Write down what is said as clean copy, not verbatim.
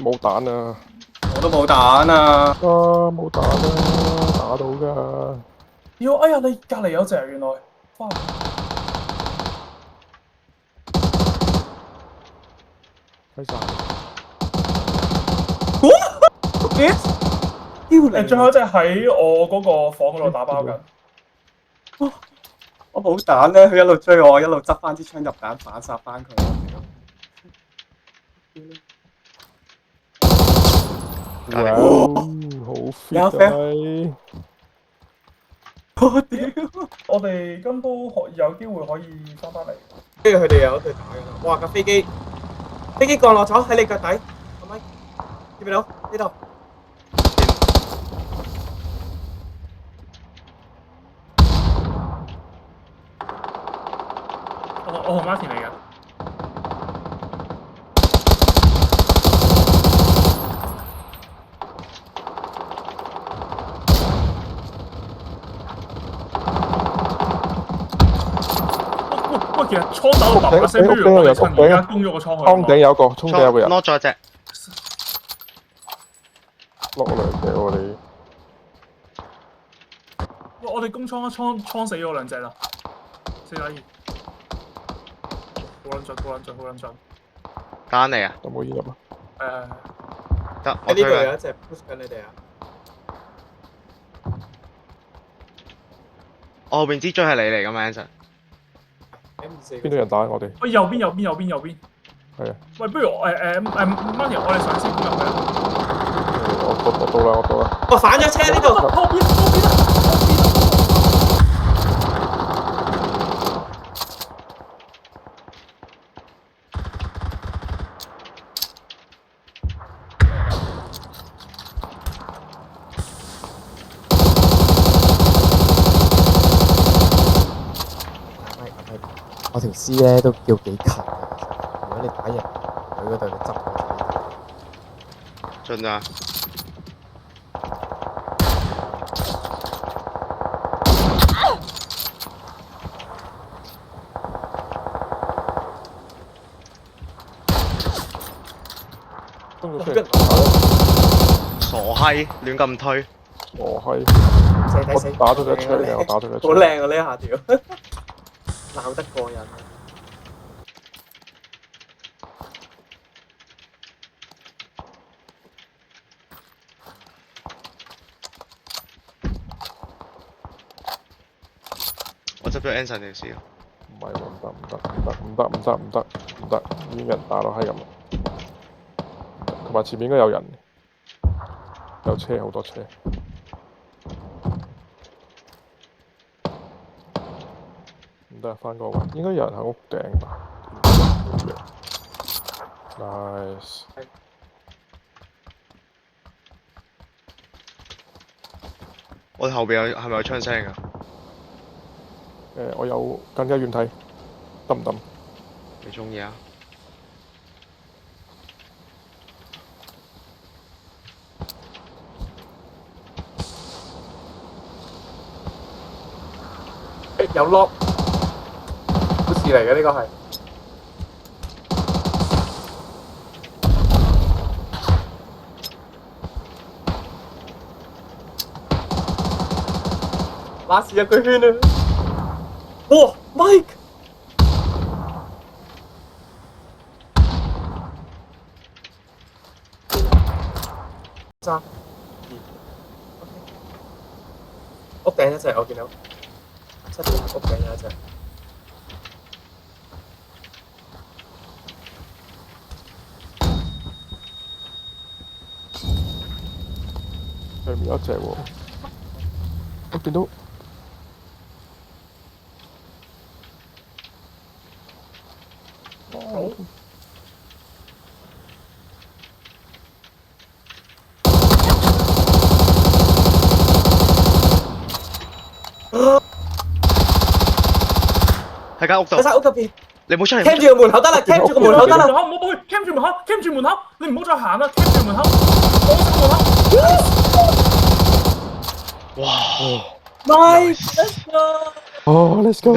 冇彈啊！我都冇彈啊！冇彈啊！打到㗎。屌！哎呀，你隔離有隻原來。翻嚟。揮晒。屌你！最後一隻喺我嗰個房嗰度打包緊。我冇彈咧，佢一路追我，一路執翻支槍入彈反殺翻佢。哇！好 fit 啊你！我屌！我哋今鋪有機會可以翻返嚟。跟住佢哋有對打嘅啦。哇！架飛機降落咗喺你腳底，係咪？見唔見到呢度？我同 Martin 嚟嘅。喂，其實倉打到叭聲，不如我哋趁而家攻咗個倉去。倉頂有個，倉頂有個人。攞咗隻。落兩隻喎你。喂，我哋攻倉倉死咗兩隻啦，4-2。好撚盡，好撚盡，好撚盡。打你啊！有冇煙入啊？得，喺呢度有一隻 push 緊你哋啊！我後邊支追係你嚟㗎嘛 Anson？邊度人打我哋？喂，右邊。係啊。喂，不如Martin，我哋上先攻入去。我到啦。我反咗車呢度。後邊。我條屍咧都叫幾近嘅，如果你打人佢嗰度，你執佢。盡啊！傻閪，亂咁推。傻閪。我打咗佢一槍，我打咗佢一槍。好靚啊！呢一下條鬧得過癮啊！我執咗 Anson 條屍。唔係喎，唔得，已經人打到閪咁啦。同埋前面應該有人，有車，好多車。唔得，翻個位，應該有人喺屋頂吧。Nice。我哋後邊係咪有槍聲啊？我有更加遠睇，得唔得？你中意啊？有 lock， 好事嚟嘅呢個係。拉屎一個圈啊！哇 ，Mike！ 3、2，屋頂一隻，我見到。7點屋頂有一隻。上面有一隻喎，我見到。喺間屋度。喺間屋入邊。你唔好出嚟。cam 住個門口得啦 ，cam 住個門口得啦。唔好去 cam 住門口 ，cam 住門口，你唔好再行啦 ，cam 住門口，我守門口。哇 ！Nice，let's go。哦，let's go。